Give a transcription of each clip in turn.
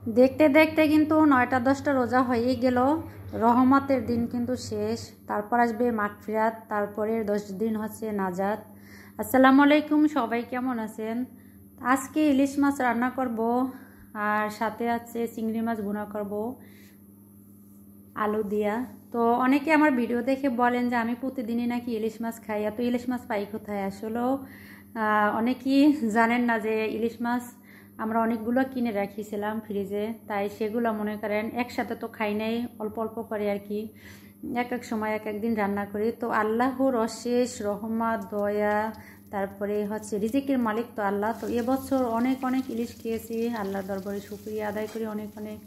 দেখতে দেখতে কিন্তু 9টা-10টা রোজা হয়ে গেল। রহমতের দিন কিন্তু শেষ, তারপর আসবে মাগফিরাত, তারপরের 10 দিন হচ্ছে নাজাত। আসসালামু আলাইকুম, সবাই কেমন আছেন? আজকে ইলিশ মাছ রান্না করব, আর সাথে আছে চিংড়ি মাছ ভুনা করব আলু দিয়া। তো অনেকে আমার ভিডিও দেখে বলেন যে আমি প্রতিদিনই নাকি ইলিশ মাছ খাই, এত ইলিশ মাছ পাই কোথায়? আসলেও অনেকেই জানেন না যে ইলিশ মাছ আমরা অনেকগুলো কিনে রাখিছিলাম ফ্রিজে, তাই সেগুলো মনে করেন একসাথে তো খাই নাই, অল্প অল্প করে আর কি এক এক সময় এক একদিন রান্না করি। তো আল্লাহর অশেষ রহমত দয়া, তারপরে হচ্ছে রিজিকের মালিক তো আল্লাহ। তো এবছর অনেক অনেক ইলিশ খেয়েছি, আল্লাহর দরবারে শুকরিয়া আদায় করি। অনেক অনেক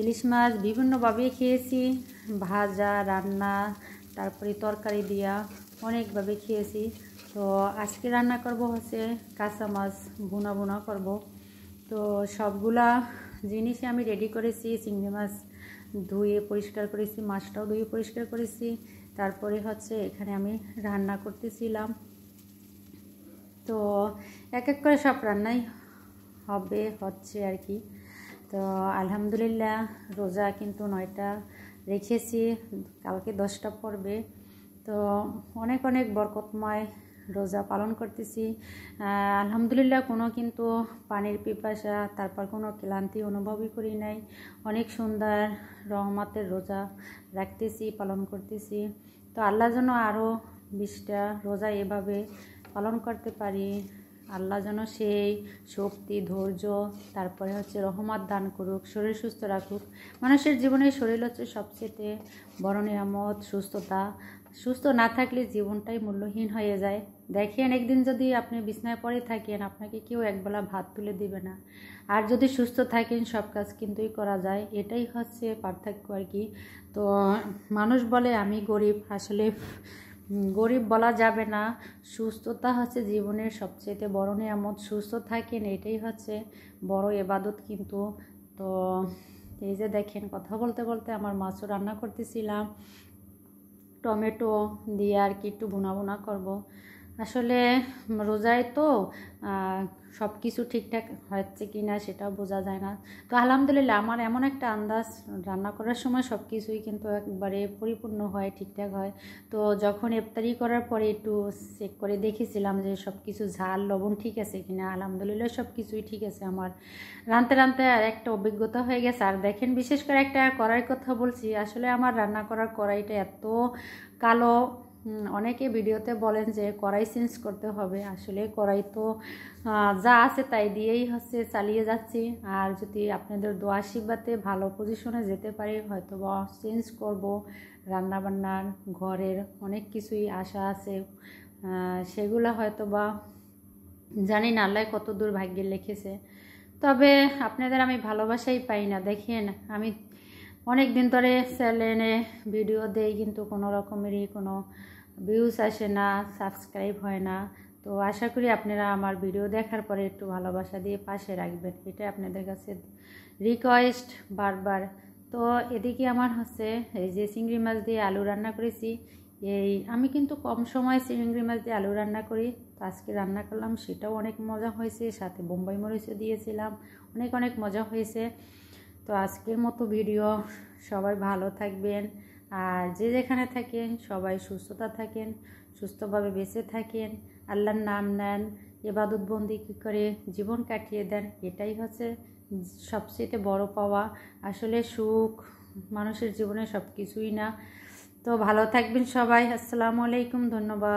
ইলিশ মাছ বিভিন্নভাবে খেয়েছি, ভাজা, রান্না, তারপরে তরকারি দিয়া অনেকভাবে খেয়েছি। তো আজকে রান্না করব হচ্ছে কাঁচা মাছ ভুনা ভুনা করব। তো সবগুলা জিনিসই আমি রেডি করেছি। চিংড়ি মাছ ধুয়ে পরিষ্কার করেছি, মাছটাও ধুয়ে পরিষ্কার করেছি। তারপরে হচ্ছে এখানে আমি রান্না করতেছিলাম। তো এক এক করে সব রান্নাই হচ্ছে আর কি। তো আলহামদুলিল্লাহ, রোজা কিন্তু 9টা রেখেছি, কালকে 10টা পড়বে। তো অনেক অনেক বরকতময় রোজা পালন করতেছি। আলহামদুলিল্লাহ, কোনো কিন্তু পানির পিপাসা, তারপর কোনো ক্লান্তি অনুভবই করি নাই। অনেক সুন্দর রহমতের রোজা রাখতেছি, পালন করতেছি। তো আল্লাহ যেন আরও 20টা রোজা এভাবে পালন করতে পারি। আল্লাহ যেন সেই শক্তি, ধৈর্য, তারপরে হচ্ছে রহমত দান করুক, শরীর সুস্থ রাখুক। মানুষের জীবনে শরীর হচ্ছে সবচেয়ে বড় নিয়ামত। সুস্থ না থাকলে জীবনটাই মূল্যহীন হয়ে যায়। দেখেন, একদিন যদি আপনি বিছানায় পড়ে থাকেন, আপনাকে কেউ একবেলা ভাত তুলে দিবে না। আর যদি সুস্থ থাকেন, সব কাজ কিন্তুই করা যায়। এটাই হচ্ছে পার্থক্য আর কি। তো মানুষ বলে আমি গরিব, আসলে গরিব বলা যাবে না। সুস্থতা হচ্ছে জীবনের সবচেয়ে বড় নিয়ামত। সুস্থ থাকেন, এটাই হচ্ছে বড় ইবাদত কিন্তু। তো এই যে দেখেন, কথা বলতে বলতে আমার মাছও রান্না করতেছিলাম, টমেটো দিয়ে আর কি একটু ভুনা ভুনা করব। আসলে রোজায় তো সব কিছু ঠিকঠাক হচ্ছে কি না সেটাও বোঝা যায় না। তো আলহামদুলিল্লাহ, আমার এমন একটা আন্দাজ, রান্না করার সময় সব কিছুই কিন্তু একবারে পরিপূর্ণ হয়, ঠিকঠাক হয়। তো যখন ইফতারি করার পরে একটু চেক করে দেখেছিলাম যে সব কিছু ঝাল লবণ ঠিক আছে কিনা, আলহামদুলিল্লাহ সব কিছুই ঠিক আছে। আমার রাঁধতে রাঁধতে আর একটা অভিজ্ঞতা হয়ে গেছে। আর দেখেন, বিশেষ করে একটা কড়াইয়ের কথা বলছি। আসলে আমার রান্না করার কড়াইটা এত কালো, অনেকে ভিডিওতে বলেন যে কড়াই চেঞ্জ করতে হবে। আসলে কড়াই তো যা আছে তাই দিয়েই হচ্ছে চালিয়ে যাচ্ছি। আর যদি আপনাদের দোয়া আশীর্বাদে ভালো পজিশনে যেতে পারি, হয়তো বা চেঞ্জ করব। রান্নাবান্নার ঘরের অনেক কিছুই আশা আছে, সেগুলো হয়তো বা জানি না আল্লাহ কত দূর ভাগ্যে লিখেছে। তবে আপনাদের আমি ভালোবাসাই পাই না। দেখেন, আমি অনেক দিন ধরে চ্যানেলে ভিডিও দেই, কিন্তু কোনো রকমেরই কোনো ভিউজ আসে না, সাবস্ক্রাইব হয় না। তো আশা করি আপনারা আমার ভিডিও দেখার পরে একটু ভালোবাসা দিয়ে পাশে রাখবেন, এটা আপনাদের কাছে রিকোয়েস্ট বারবার। তো এদিকে আমার হচ্ছে এই যে চিংড়ি মাছ দিয়ে আলু রান্না করেছি। আমি কিন্তু কম সময় চিংড়ি মাছ দিয়ে আলু রান্না করি। তো আজকে রান্না করলাম, সেটাও অনেক মজা হয়েছে। সাথে বোম্বাই মরিচও দিয়েছিলাম, অনেক অনেক মজা হয়েছে। তো আজকের মতো ভিডিও, সবাই ভালো থাকবেন, আর যে যেখানে থাকেন সবাই সুস্থতা থাকেন, সুস্থভাবে বেঁচে থাকেন, আল্লাহর নাম নেন, ইবাদত বন্দি করে জীবন কাটিয়ে দেন। এটাই হচ্ছে সবচেয়ে বড় পাওয়া। আসলে সুখ মানুষের জীবনে সব কিছুই না। তো ভালো থাকবেন সবাই। আসসালামু আলাইকুম, ধন্যবাদ।